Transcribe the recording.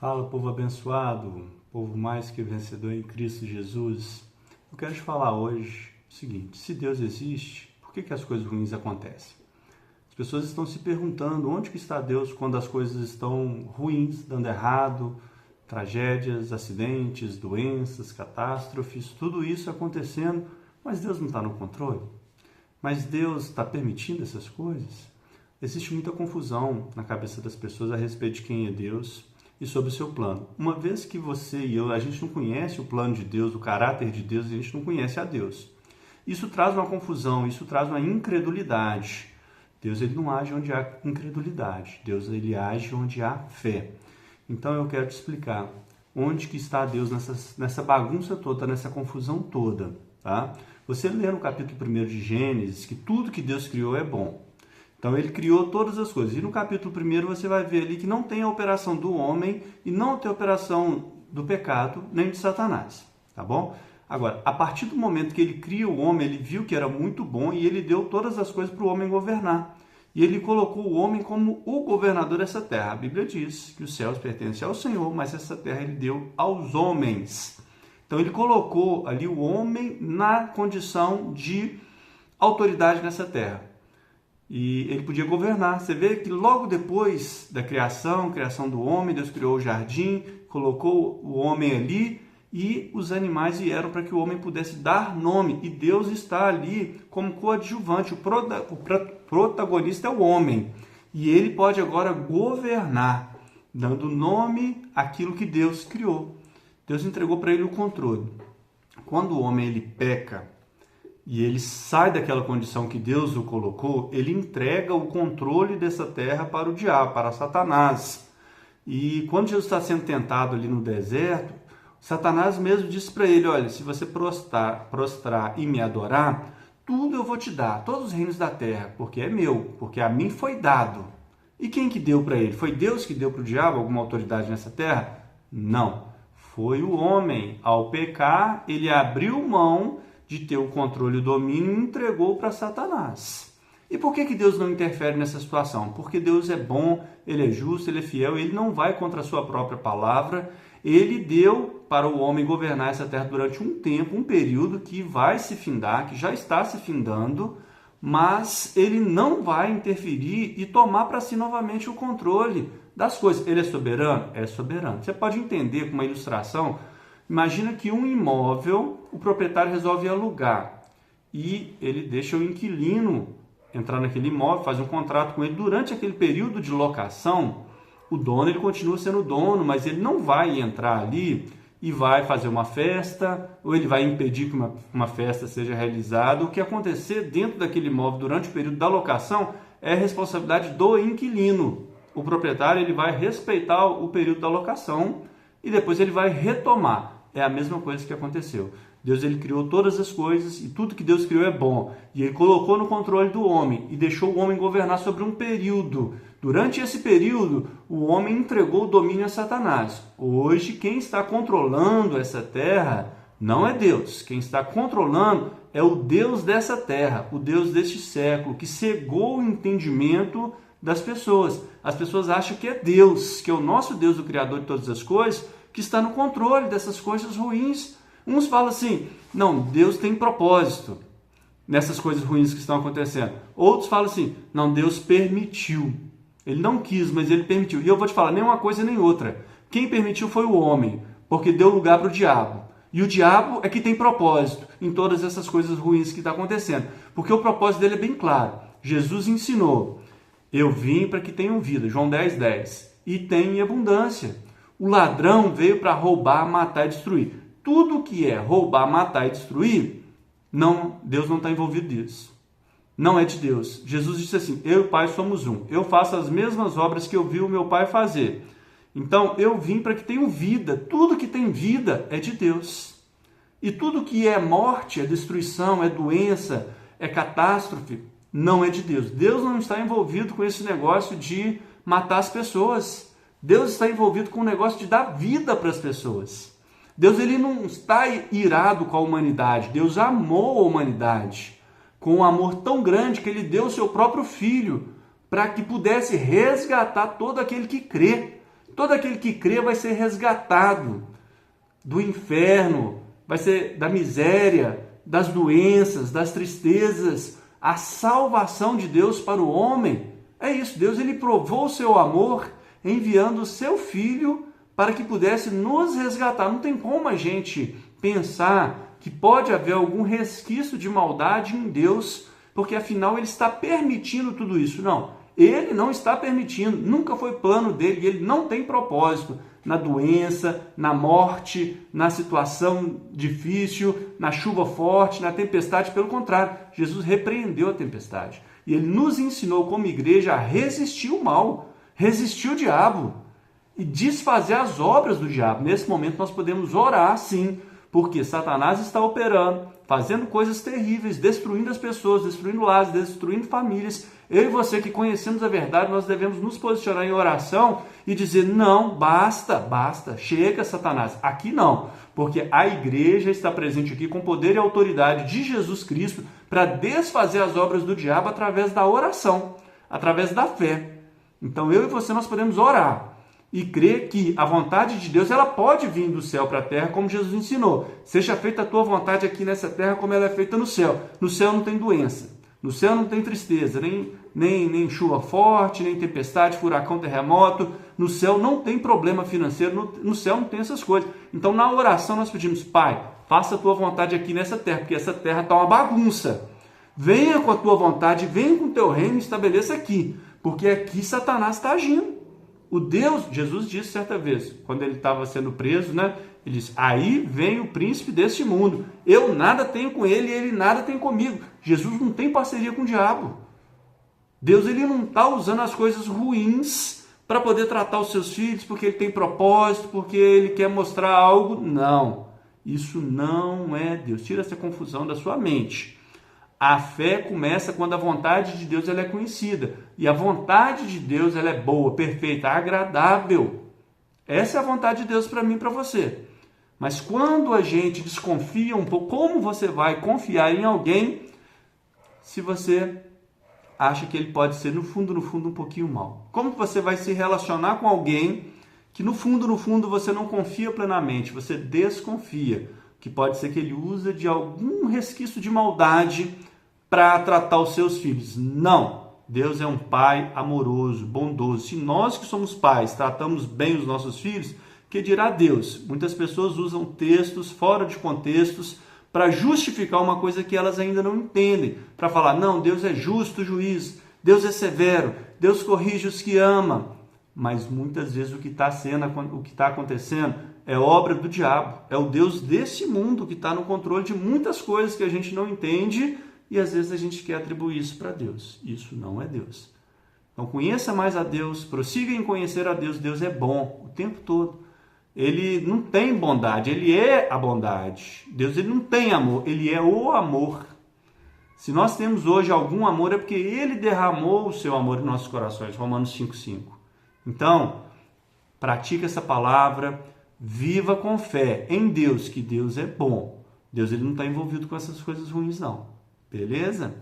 Fala, povo abençoado, povo mais que vencedor em Cristo Jesus. Eu quero te falar hoje o seguinte: se Deus existe, por que as coisas ruins acontecem? As pessoas estão se perguntando onde que está Deus quando as coisas estão ruins, dando errado, tragédias, acidentes, doenças, catástrofes, tudo isso acontecendo, mas Deus não está no controle? Mas Deus está permitindo essas coisas? Existe muita confusão na cabeça das pessoas a respeito de quem é Deus e sobre o seu plano. Uma vez que você e eu, a gente não conhece o plano de Deus, o caráter de Deus, a gente não conhece a Deus. Isso traz uma confusão, isso traz uma incredulidade. Deus ele não age onde há incredulidade, Deus ele age onde há fé. Então eu quero te explicar onde que está Deus nessa bagunça toda, nessa confusão toda. Tá? Você lê no capítulo 1 de Gênesis que tudo que Deus criou é bom. Então ele criou todas as coisas. E no capítulo 1 você vai ver ali que não tem a operação do homem e não tem a operação do pecado nem de Satanás. Tá bom? Agora, a partir do momento que ele cria o homem, ele viu que era muito bom e ele deu todas as coisas para o homem governar. E ele colocou o homem como o governador dessa terra. A Bíblia diz que os céus pertencem ao Senhor, mas essa terra ele deu aos homens. Então ele colocou ali o homem na condição de autoridade nessa terra. E ele podia governar. Você vê que logo depois da criação do homem, Deus criou o jardim, colocou o homem ali e os animais vieram para que o homem pudesse dar nome. E Deus está ali como coadjuvante. O protagonista é o homem. E ele pode agora governar, dando nome àquilo que Deus criou. Deus entregou para ele o controle. Quando o homem ele peca, e ele sai daquela condição que Deus o colocou, ele entrega o controle dessa terra para o diabo, para Satanás. E quando Jesus está sendo tentado ali no deserto, Satanás mesmo disse para ele: olha, se você prostrar e me adorar, tudo eu vou te dar, todos os reinos da terra, porque é meu, porque a mim foi dado. E quem que deu para ele? Foi Deus que deu para o diabo alguma autoridade nessa terra? Não. Foi o homem. Ao pecar, ele abriu mão de ter o controle e o domínio e entregou para Satanás. E por que Deus não interfere nessa situação? Porque Deus é bom, Ele é justo, Ele é fiel, Ele não vai contra a sua própria palavra. Ele deu para o homem governar essa terra durante um tempo, um período que vai se findar, que já está se findando, mas Ele não vai interferir e tomar para si novamente o controle das coisas. Ele é soberano? É soberano. Você pode entender com uma ilustração. Imagina que um imóvel, o proprietário resolve alugar e ele deixa o inquilino entrar naquele imóvel, faz um contrato com ele. Durante aquele período de locação, o dono ele continua sendo dono, mas ele não vai entrar ali e vai fazer uma festa, ou ele vai impedir que uma festa seja realizada. O que acontecer dentro daquele imóvel durante o período da locação é responsabilidade do inquilino. O proprietário ele vai respeitar o período da locação e depois ele vai retomar. É a mesma coisa que aconteceu. Deus ele criou todas as coisas e tudo que Deus criou é bom. E ele colocou no controle do homem e deixou o homem governar sobre um período. Durante esse período, o homem entregou o domínio a Satanás. Hoje, quem está controlando essa terra não é Deus. Quem está controlando é o Deus dessa terra, o Deus deste século, que cegou o entendimento das pessoas. As pessoas acham que é Deus, que é o nosso Deus, o Criador de todas as coisas, que está no controle dessas coisas ruins. Uns falam assim: não, Deus tem propósito nessas coisas ruins que estão acontecendo. Outros falam assim: não, Deus permitiu. Ele não quis, mas ele permitiu. E eu vou te falar, nem uma coisa nem outra. Quem permitiu foi o homem, porque deu lugar para o diabo. E o diabo é que tem propósito em todas essas coisas ruins que estão acontecendo. Porque o propósito dele é bem claro. Jesus ensinou: eu vim para que tenham vida, João 10:10, e tem em abundância. O ladrão veio para roubar, matar e destruir. Tudo que é roubar, matar e destruir, não, Deus não está envolvido nisso. Não é de Deus. Jesus disse assim: eu e o Pai somos um. Eu faço as mesmas obras que eu vi o meu Pai fazer. Então, eu vim para que tenham vida. Tudo que tem vida é de Deus. E tudo que é morte, é destruição, é doença, é catástrofe, não é de Deus. Deus não está envolvido com esse negócio de matar as pessoas. Deus está envolvido com o negócio de dar vida para as pessoas. Deus ele não está irado com a humanidade. Deus amou a humanidade com um amor tão grande que ele deu o seu próprio filho para que pudesse resgatar todo aquele que crê. Todo aquele que crê vai ser resgatado do inferno, vai ser da miséria, das doenças, das tristezas. A salvação de Deus para o homem é isso. Deus ele provou o seu amor enviando o seu Filho para que pudesse nos resgatar. Não tem como a gente pensar que pode haver algum resquício de maldade em Deus, porque afinal ele está permitindo tudo isso. Não, ele não está permitindo, nunca foi plano dele, ele não tem propósito na doença, na morte, na situação difícil, na chuva forte, na tempestade. Pelo contrário, Jesus repreendeu a tempestade. E ele nos ensinou como igreja a resistir o mal, resistir o diabo e desfazer as obras do diabo. Nesse momento nós podemos orar sim, porque Satanás está operando, fazendo coisas terríveis, destruindo as pessoas, destruindo lares, destruindo famílias. Eu e você que conhecemos a verdade, nós devemos nos posicionar em oração e dizer, não, basta, chega Satanás, aqui não, porque a igreja está presente aqui com poder e autoridade de Jesus Cristo para desfazer as obras do diabo através da oração, através da fé. Então eu e você nós podemos orar e crer que a vontade de Deus ela pode vir do céu para a terra, como Jesus ensinou. Seja feita a tua vontade aqui nessa terra como ela é feita no céu. No céu não tem doença, no céu não tem tristeza, nem chuva forte, nem tempestade, furacão, terremoto. No céu não tem problema financeiro, no céu não tem essas coisas. Então na oração nós pedimos, Pai, faça a tua vontade aqui nessa terra, porque essa terra está uma bagunça. Venha com a tua vontade, venha com o teu reino e estabeleça aqui, porque aqui Satanás está agindo. O Deus, Jesus disse certa vez, quando ele estava sendo preso, né? Ele disse, aí vem o príncipe deste mundo. Eu nada tenho com ele e ele nada tem comigo. Jesus não tem parceria com o diabo. Deus ele não está usando as coisas ruins para poder tratar os seus filhos, porque ele tem propósito, porque ele quer mostrar algo. Não, isso não é Deus. Tira essa confusão da sua mente. A fé começa quando a vontade de Deus ela é conhecida. E a vontade de Deus ela é boa, perfeita, agradável. Essa é a vontade de Deus para mim e para você. Mas quando a gente desconfia um pouco, como você vai confiar em alguém se você acha que ele pode ser, no fundo, um pouquinho mal? Como que você vai se relacionar com alguém que no fundo, você não confia plenamente, você desconfia, que pode ser que ele use de algum resquício de maldade para tratar os seus filhos? Não, Deus é um pai amoroso, bondoso. Se nós que somos pais tratamos bem os nossos filhos, que dirá Deus? Muitas pessoas usam textos fora de contextos para justificar uma coisa que elas ainda não entendem, para falar, não, Deus é justo juiz, Deus é severo, Deus corrige os que ama. Mas muitas vezes o que está acontecendo é obra do diabo, é o Deus desse mundo que está no controle de muitas coisas que a gente não entende e às vezes a gente quer atribuir isso para Deus. Isso não é Deus. Então conheça mais a Deus, prossiga em conhecer a Deus. Deus é bom o tempo todo. Ele não tem bondade, ele é a bondade. Deus ele não tem amor, ele é o amor. Se nós temos hoje algum amor é porque ele derramou o seu amor em nossos corações. Romanos 5,5. Então, pratique essa palavra, viva com fé em Deus, que Deus é bom. Deus ele não está envolvido com essas coisas ruins, não. Beleza?